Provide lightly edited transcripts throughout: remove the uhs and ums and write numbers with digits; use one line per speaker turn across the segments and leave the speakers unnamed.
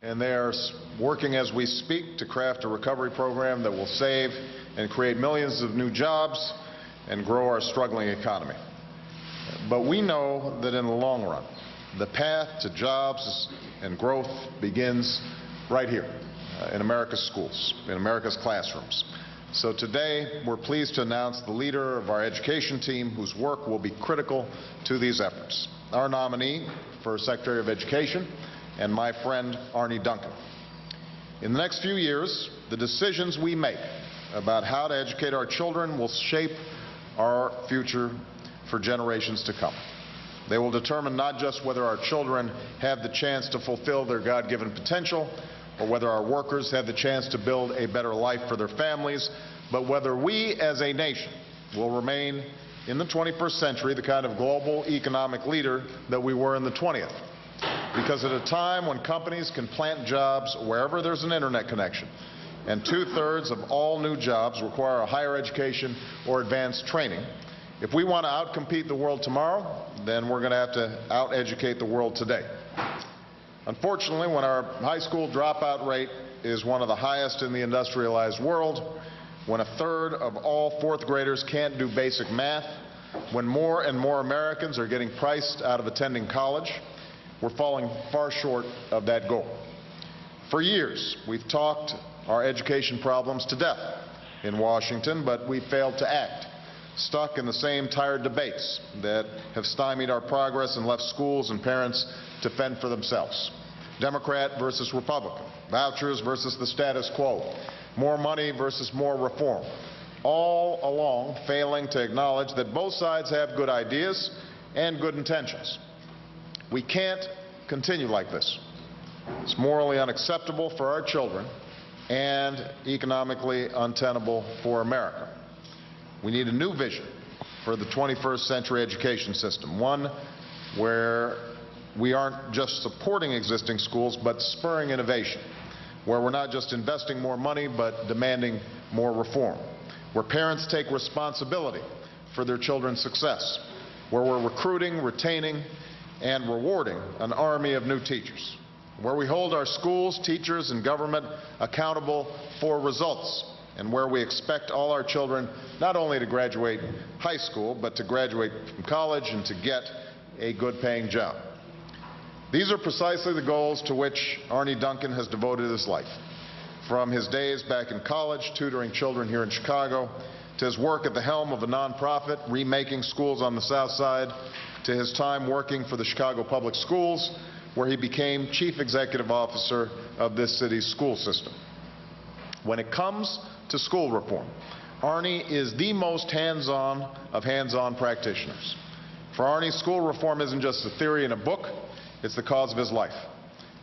And they are working as we speak to craft a recovery program that will save and create millions of new jobs and grow our struggling economy. But we know that in the long run, the path to jobs and growth begins right here in America's schools, in America's classrooms. So today, we're pleased to announce the leader of our education team whose work will be critical to these efforts, our nominee for Secretary of Education, and my friend Arne Duncan. In the next few years, the decisions we make about how to educate our children will shape our future for generations to come. They will determine not just whether our children have the chance to fulfill their God-given potential, or whether our workers have the chance to build a better life for their families, but whether we as a nation will remain in the 21st century the kind of global economic leader that we were in the 20th. Because at a time when companies can plant jobs wherever there's an internet connection, and 2/3 of all new jobs require a higher education or advanced training, if we want to outcompete the world tomorrow, then we're going to have to out-educate the world today. Unfortunately, when our high school dropout rate is one of the highest in the industrialized world, when 1/3 of all fourth graders can't do basic math, when more and more Americans are getting priced out of attending college, we're falling far short of that goal. For years, we've talked our education problems to death in Washington, but we failed to act, stuck in the same tired debates that have stymied our progress and left schools and parents to fend for themselves. Democrat versus Republican, vouchers versus the status quo, more money versus more reform, all along failing to acknowledge that both sides have good ideas and good intentions. We can't continue like this. It's morally unacceptable for our children and economically untenable for America. We need a new vision for the 21st century education system, one where we aren't just supporting existing schools but spurring innovation, where we're not just investing more money but demanding more reform, where parents take responsibility for their children's success, where we're recruiting, retaining, and rewarding an army of new teachers, where we hold our schools, teachers, and government accountable for results, and where we expect all our children not only to graduate high school, but to graduate from college and to get a good-paying job. These are precisely the goals to which Arne Duncan has devoted his life, from his days back in college tutoring children here in Chicago, to his work at the helm of a nonprofit remaking schools on the South Side, to his time working for the Chicago Public Schools, where he became Chief Executive Officer of this city's school system. When it comes to school reform, Arne is the most hands-on of hands-on practitioners. For Arne, school reform isn't just a theory in a book, it's the cause of his life.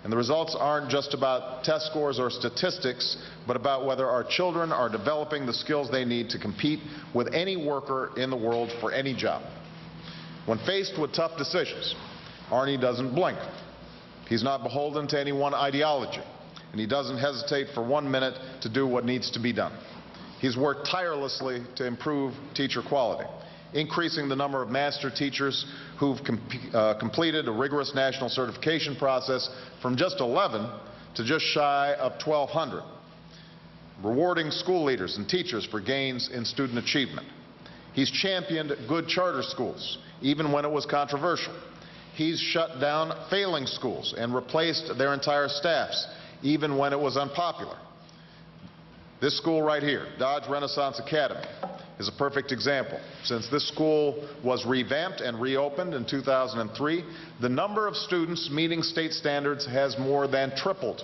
And the results aren't just about test scores or statistics, but about whether our children are developing the skills they need to compete with any worker in the world for any job. When faced with tough decisions, Arne doesn't blink. He's not beholden to any one ideology, and he doesn't hesitate for 1 minute to do what needs to be done. He's worked tirelessly to improve teacher quality, increasing the number of master teachers who've completed a rigorous national certification process from just 11 to just shy of 1,200, rewarding school leaders and teachers for gains in student achievement. He's championed good charter schools, even when it was controversial. He's shut down failing schools and replaced their entire staffs, even when it was unpopular. This school right here, Dodge Renaissance Academy, is a perfect example. Since this school was revamped and reopened in 2003, the number of students meeting state standards has more than tripled.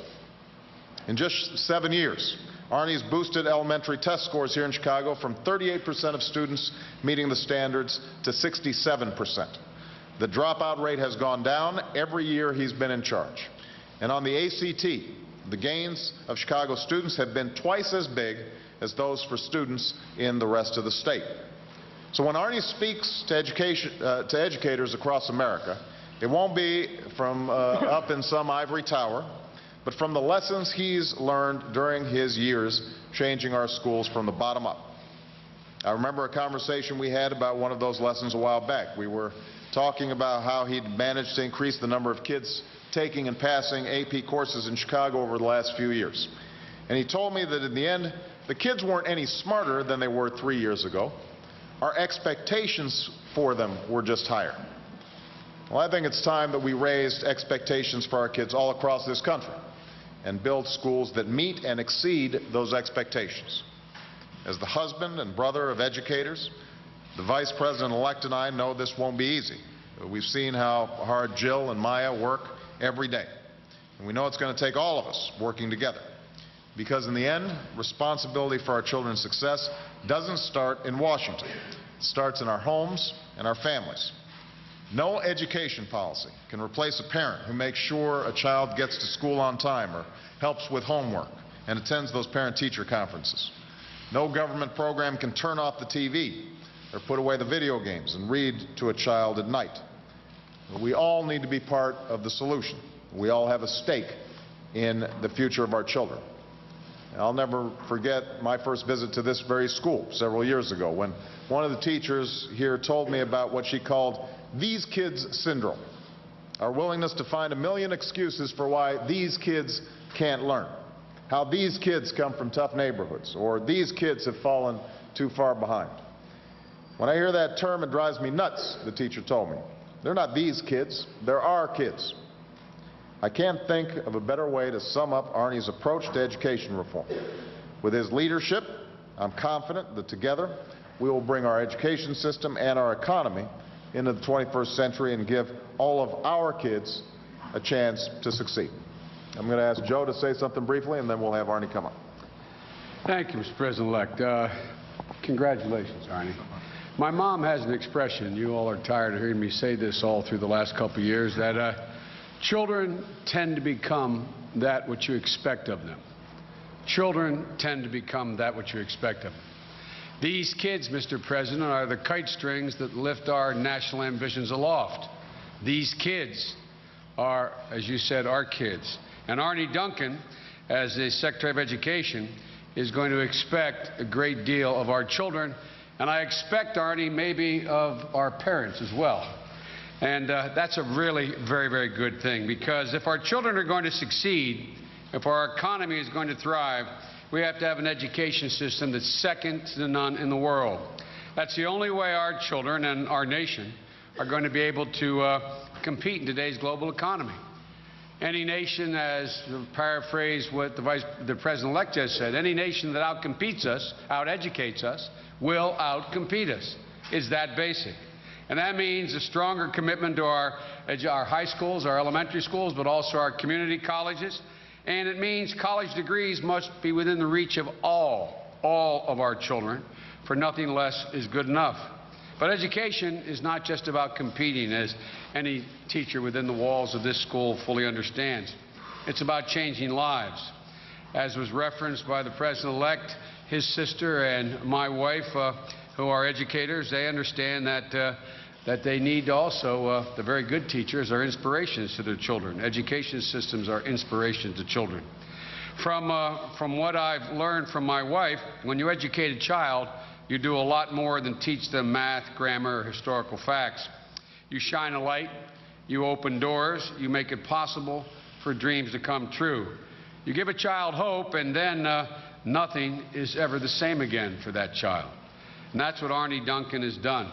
In just 7 years, Arne's boosted elementary test scores here in Chicago from 38% of students meeting the standards to 67%. The dropout rate has gone down every year he's been in charge. And on the ACT, the gains of Chicago students have been twice as big as those for students in the rest of the state. So when Arne speaks to educators across America, it won't be from up in some ivory tower, but from the lessons he's learned during his years changing our schools from the bottom up. I remember a conversation we had about one of those lessons a while back. We were talking about how he'd managed to increase the number of kids taking and passing AP courses in Chicago over the last few years. And he told me that in the end, the kids weren't any smarter than they were 3 years ago. Our expectations for them were just higher. Well, I think it's time that we raised expectations for our kids all across this country and build schools that meet and exceed those expectations. As the husband and brother of educators, the Vice President-elect and I know this won't be easy. We've seen how hard Jill and Maya work every day. And we know it's going to take all of us working together. Because in the end, responsibility for our children's success doesn't start in Washington. It starts in our homes and our families. No education policy can replace a parent who makes sure a child gets to school on time or helps with homework and attends those parent-teacher conferences. No government program can turn off the TV or put away the video games and read to a child at night. We all need to be part of the solution. We all have a stake in the future of our children. I'll never forget my first visit to this very school several years ago when one of the teachers here told me about what she called "these kids syndrome," our willingness to find a million excuses for why these kids can't learn, how these kids come from tough neighborhoods, or these kids have fallen too far behind. When I hear that term, it drives me nuts, the teacher told me. They're not these kids, they're our kids. I can't think of a better way to sum up Arne's approach to education reform. With his leadership, I'm confident that together we will bring our education system and our economy into the 21st century and give all of our kids a chance to succeed. I'm going to ask Joe to say something briefly, and then we'll have Arne come up.
Thank you, Mr. President-elect. Congratulations, Arne. My mom has an expression, you all are tired of hearing me say this all through the last couple of years, that children tend to become that which you expect of them. Children tend to become that which you expect of them. These kids, Mr. President, are the kite strings that lift our national ambitions aloft. These kids are, as you said, our kids. And Arne Duncan, as the Secretary of Education, is going to expect a great deal of our children, and I expect, Arne, maybe of our parents as well. And that's a really very, very good thing, because if our children are going to succeed, if our economy is going to thrive, we have to have an education system that's second to none in the world. That's the only way our children and our nation are going to be able to compete in today's global economy. Any nation, as to paraphrase what the President-elect just said, any nation that outcompetes us, out-educates us, will outcompete us. It's that basic. And that means a stronger commitment to our high schools, our elementary schools, but also our community colleges. And it means college degrees must be within the reach of all of our children, for nothing less is good enough. But education is not just about competing, as any teacher within the walls of this school fully understands. It's about changing lives. As was referenced by the President-elect, his sister and my wife, who are educators, they understand that they need also, the very good teachers are inspirations to their children. Education systems are inspirations to children. From what I've learned from my wife, when you educate a child, you do a lot more than teach them math, grammar, or historical facts. You shine a light, you open doors, you make it possible for dreams to come true. You give a child hope, and then nothing is ever the same again for that child. And that's what Arne Duncan has done.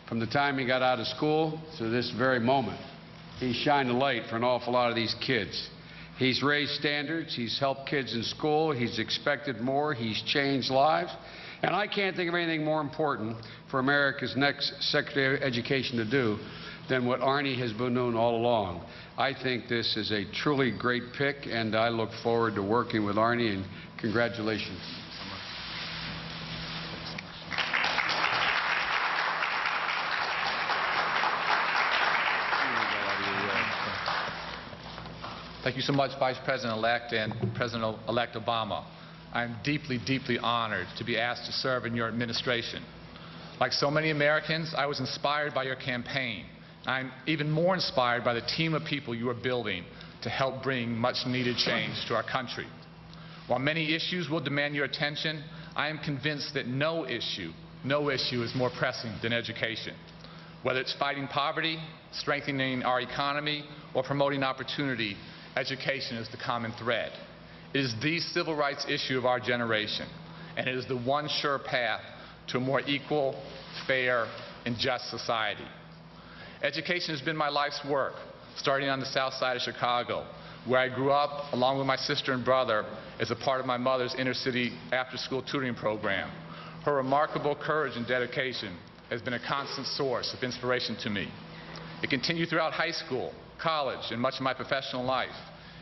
From the time he got out of school to this very moment, he's shined a light for an awful lot of these kids. He's raised standards, he's helped kids in school, he's expected more, he's changed lives. And I can't think of anything more important for America's next Secretary of Education to do than what Arne has been doing all along. I think this is a truly great pick, and I look forward to working with Arne, and congratulations.
Thank you so much, Vice President-elect and President-elect Obama. I'm deeply, deeply honored to be asked to serve in your administration. Like so many Americans, I was inspired by your campaign. I'm even more inspired by the team of people you are building to help bring much-needed change to our country. While many issues will demand your attention, I am convinced that no issue is more pressing than education. Whether it's fighting poverty, strengthening our economy, or promoting opportunity, education is the common thread. It is the civil rights issue of our generation, and it is the one sure path to a more equal, fair, and just society. Education has been my life's work, starting on the south side of Chicago, where I grew up along with my sister and brother as a part of my mother's inner-city after-school tutoring program. Her remarkable courage and dedication has been a constant source of inspiration to me. It continued throughout high school, college, and much of my professional life,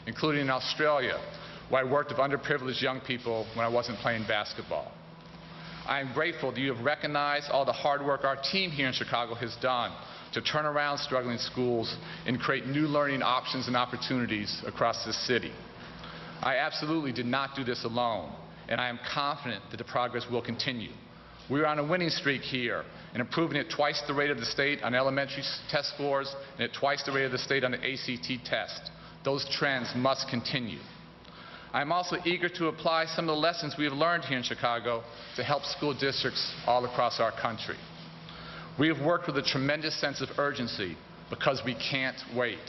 including in Australia, where I worked with underprivileged young people when I wasn't playing basketball. I am grateful that you have recognized all the hard work our team here in Chicago has done to turn around struggling schools and create new learning options and opportunities across this city. I absolutely did not do this alone, and I am confident that the progress will continue. We are on a winning streak here and improving at twice the rate of the state on elementary test scores and at twice the rate of the state on the ACT test. Those trends must continue. I am also eager to apply some of the lessons we have learned here in Chicago to help school districts all across our country. We have worked with a tremendous sense of urgency because we can't wait.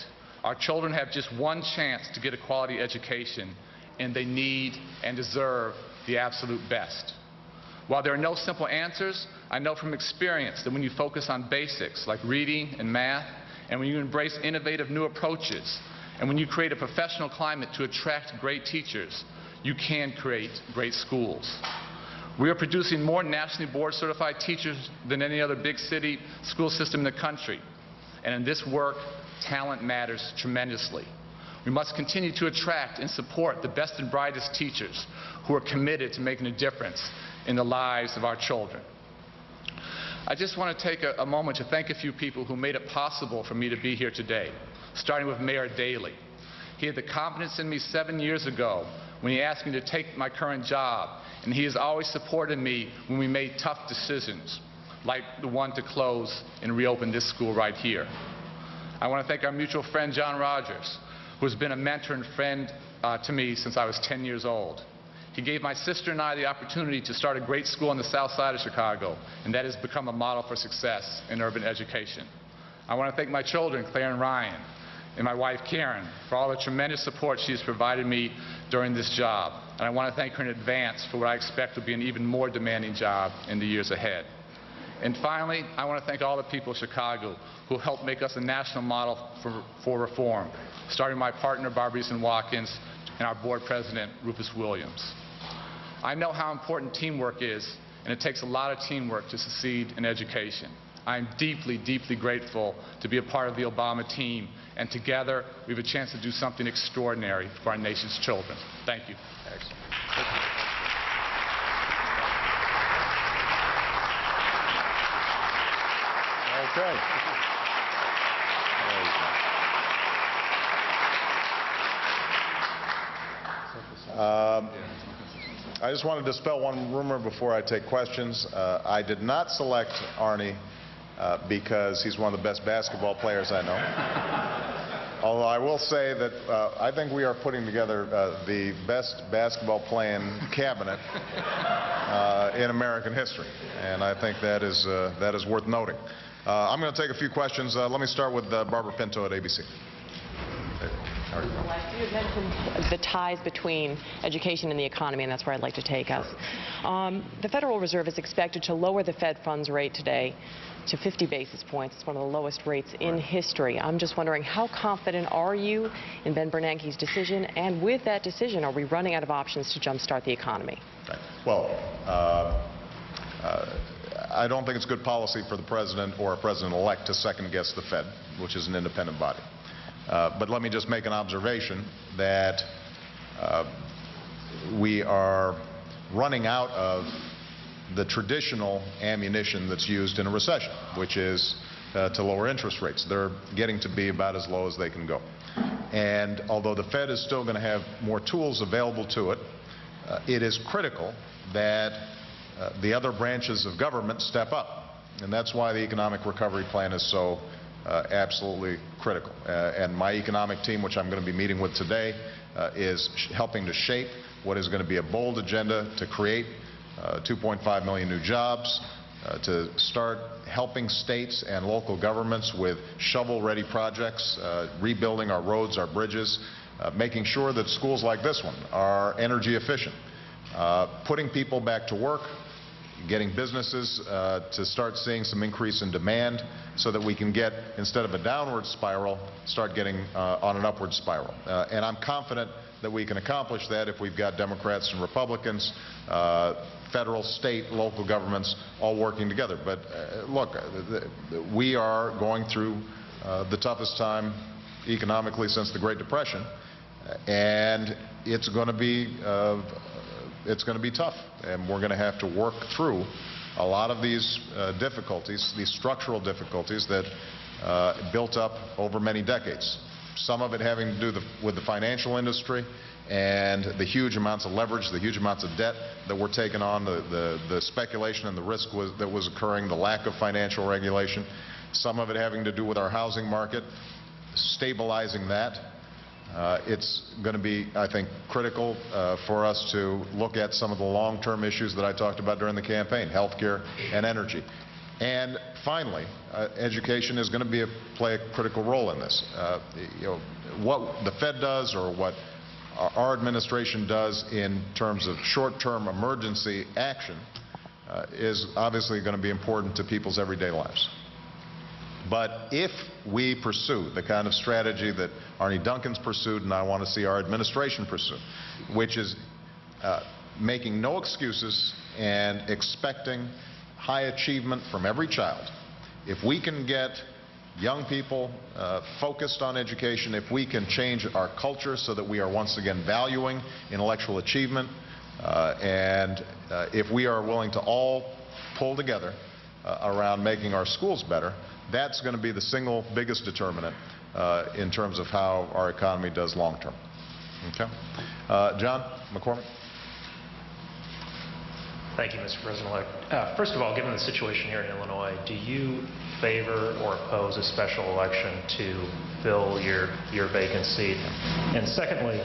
Our children have just one chance to get a quality education, and they need and deserve the absolute best. While there are no simple answers, I know from experience that when you focus on basics like reading and math, and when you embrace innovative new approaches, and when you create a professional climate to attract great teachers, you can create great schools. We are producing more nationally board-certified teachers than any other big city school system in the country. And in this work, talent matters tremendously. We must continue to attract and support the best and brightest teachers who are committed to making a difference in the lives of our children. I just want to take a moment to thank a few people who made it possible for me to be here today, starting with Mayor Daley. He had the confidence in me 7 years ago when he asked me to take my current job, and he has always supported me when we made tough decisions, like the one to close and reopen this school right here. I want to thank our mutual friend, John Rogers, who has been a mentor and friend to me since I was 10 years old. He gave my sister and I the opportunity to start a great school on the south side of Chicago, and that has become a model for success in urban education. I want to thank my children, Claire and Ryan, and my wife, Karen, for all the tremendous support she has provided me during this job. And I want to thank her in advance for what I expect will be an even more demanding job in the years ahead. And finally, I want to thank all the people of Chicago who helped make us a national model for reform, starting with my partner, Barbara Watkins, and our board president, Rufus Williams. I know how important teamwork is, and it takes a lot of teamwork to succeed in education. I am deeply, deeply grateful to be a part of the Obama team, and together we have a chance to do something extraordinary for our nation's children. Thank you. Excellent.
Okay. I just want to dispel one rumor before I take questions. I did not select Arne because he's one of the best basketball players I know. Although I will say that I think we are putting together the best basketball playing cabinet in American history, and I think that is worth noting. I'm going to take a few questions. Let me start with Barbara Pinto at ABC.
You had mentioned the ties between education and the economy, and that's where I'd like to take us. The Federal Reserve is expected to lower the Fed funds rate today to 50 basis points. It's one of the lowest rates in history. I'm just wondering, how confident are you in Ben Bernanke's decision? And with that decision, are we running out of options to jumpstart the economy?
Right. Well, I don't think it's good policy for the president or a president-elect to second-guess the Fed, which is an independent body. But let me just make an observation that we are running out of the traditional ammunition that's used in a recession, which is to lower interest rates. They're getting to be about as low as they can go. And although the Fed is still going to have more tools available to it, it is critical that the other branches of government step up. And that's why the economic recovery plan is so absolutely critical. And my economic team, which I'm going to be meeting with today, is helping to shape what is going to be a bold agenda to create 2.5 million new jobs, to start helping states and local governments with shovel-ready projects, rebuilding our roads, our bridges, making sure that schools like this one are energy efficient, putting people back to work, getting businesses to start seeing some increase in demand so that we can get, instead of a downward spiral, start getting on an upward spiral. And I'm confident that we can accomplish that if we've got Democrats and Republicans, federal, state, local governments all working together. But look, we are going through the toughest time economically since the Great Depression, and it's going to be tough, and we're going to have to work through a lot of these difficulties, these structural difficulties that built up over many decades. Some of it having to do with the financial industry and the huge amounts of leverage, the huge amounts of debt that were taken on, the speculation and the risk that was occurring, the lack of financial regulation. Some of it having to do with our housing market, stabilizing that. It's going to be, I think, critical for us to look at some of the long-term issues that I talked about during the campaign, healthcare and energy. And finally, education is going to play a critical role in this. What the Fed does or what our administration does in terms of short-term emergency action is obviously going to be important to people's everyday lives. But if we pursue the kind of strategy that Arne Duncan's pursued and I want to see our administration pursue, which is making no excuses and expecting high achievement from every child, if we can get young people focused on education, if we can change our culture so that we are once again valuing intellectual achievement, and if we are willing to all pull together around making our schools better, that's going to be the single biggest determinant in terms of how our economy does long term. Okay? John McCormick.
Thank you, Mr. President-elect. First of all, given the situation here in Illinois, do you favor or oppose a special election to fill your vacant seat? And secondly,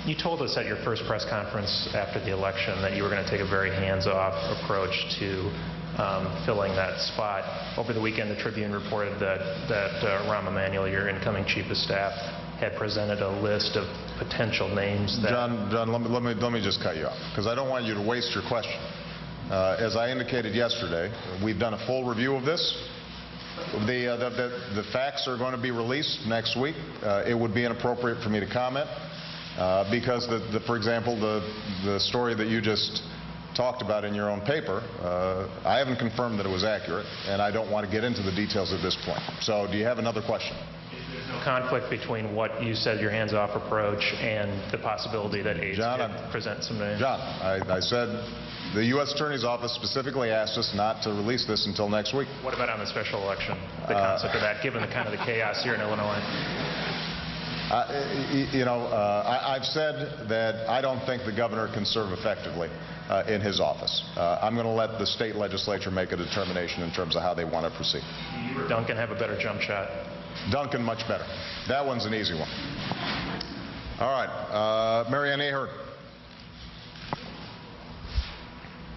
you told us at your first press conference after the election that you were going to take a very hands-off approach to filling that spot. Over the weekend, the Tribune reported that Rahm Emanuel, your incoming chief of staff, had presented a list of potential names that...
John, let me just cut you off, because I don't want you to waste your question. As I indicated yesterday, we've done a full review of this. The facts are going to be released next week. It would be inappropriate for me to comment because, for example, the story that you just talked about in your own paper, I haven't confirmed that it was accurate, and I don't want to get into the details at this point. So do you have another question?
There's no conflict between what you said, your hands-off approach, and the possibility that aides could present some names?
John, I said the U.S. Attorney's Office specifically asked us not to release this until next week.
What about on the special election, the concept of that, given the kind of the chaos here in Illinois?
I've said that I don't think the governor can serve effectively in his office. I'm going to let the state legislature make a determination in terms of how they want to proceed.
You or Duncan have a better jump shot?
Duncan, much better. That one's an easy one. All right. Marianne Ahern.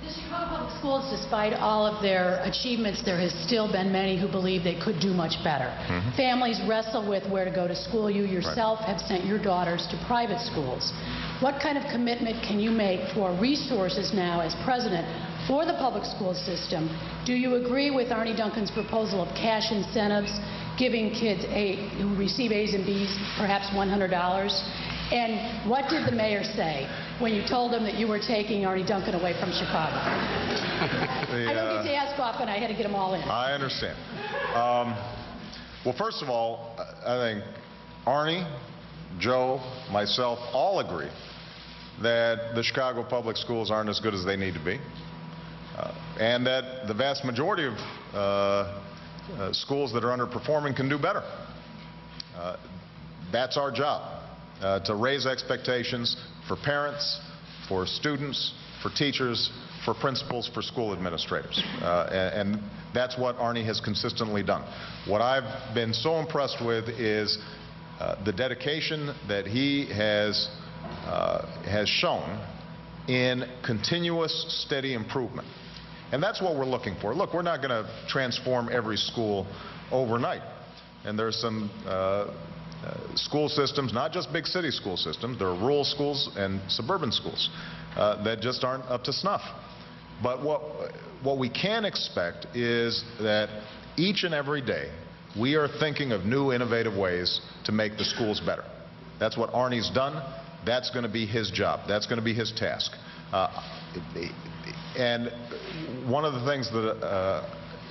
The Chicago Public Schools, despite all of their achievements, there has still been many who believe they could do much better. Mm-hmm. Families wrestle with where to go to school. You yourself have sent your daughters to private schools. What kind of commitment can you make for resources now as president for the public school system? Do you agree with Arne Duncan's proposal of cash incentives, giving kids who receive A's and B's perhaps $100? And what did the mayor say when you told him that you were taking Arne Duncan away from Chicago? I don't get to ask often. I had to get them all in.
I understand. Well, first of all, I think Arne, Joe, myself all agree that the Chicago public schools aren't as good as they need to be, and that the vast majority of schools that are underperforming can do better. That's our job. To raise expectations for parents, for students, for teachers, for principals, for school administrators. And that's what Arne has consistently done. What I've been so impressed with is the dedication that he has shown in continuous, steady improvement. And that's what we're looking for. Look, we're not going to transform every school overnight. And there's some school systems, not just big city school systems, there are rural schools and suburban schools that just aren't up to snuff. But what we can expect is that each and every day we are thinking of new innovative ways to make the schools better. That's what Arne's done. That's going to be his job. That's going to be his task. And one of the things that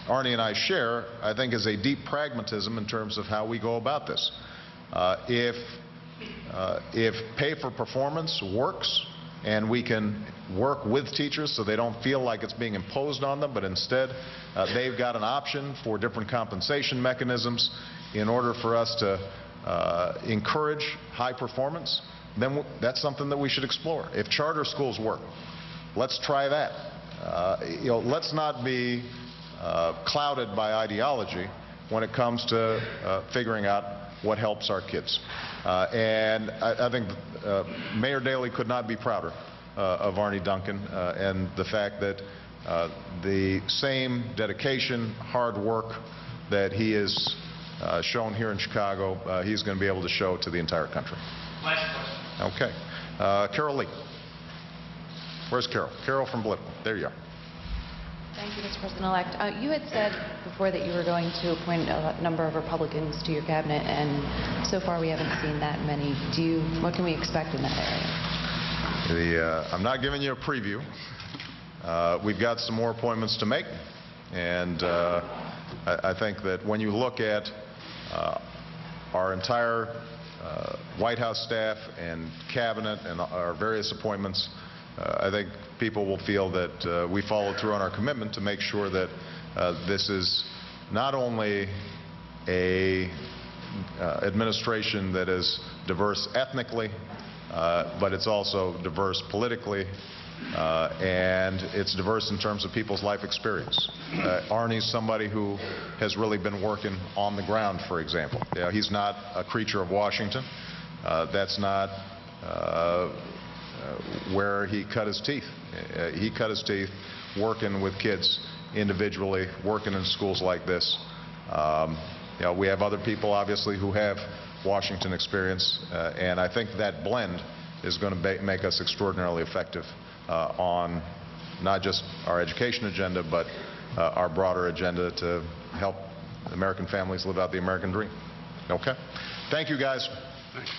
Arne and I share, I think, is a deep pragmatism in terms of how we go about this. If pay for performance works, and we can work with teachers so they don't feel like it's being imposed on them, but instead they've got an option for different compensation mechanisms in order for us to encourage high performance, then that's something that we should explore. If charter schools work, let's try that. Let's not be clouded by ideology when it comes to figuring out what helps our kids. And I think Mayor Daley could not be prouder of Arne Duncan and the fact that the same dedication, hard work that he has shown here in Chicago, he's going to be able to show to the entire country.
Last question.
Okay. Carol Lee. Where's Carol? Carol from Political. There you are.
Thank you, Mr. President-elect. You had said before that you were going to appoint a number of Republicans to your cabinet, and so far we haven't seen that many. What can we expect in that area?
I'm not giving you a preview. We've got some more appointments to make, and I think that when you look at our entire White House staff and cabinet and our various appointments, I think people will feel that we followed through on our commitment to make sure that this is not only a administration that is diverse ethnically, but it's also diverse politically, and it's diverse in terms of people's life experience. Arne's somebody who has really been working on the ground, for example. He's not a creature of Washington. That's not where he cut his teeth. He cut his teeth working with kids individually, working in schools like this. We have other people, obviously, who have Washington experience, and I think that blend is going to make us extraordinarily effective on not just our education agenda, but our broader agenda to help American families live out the American dream. Okay? Thank you, guys.
Thanks.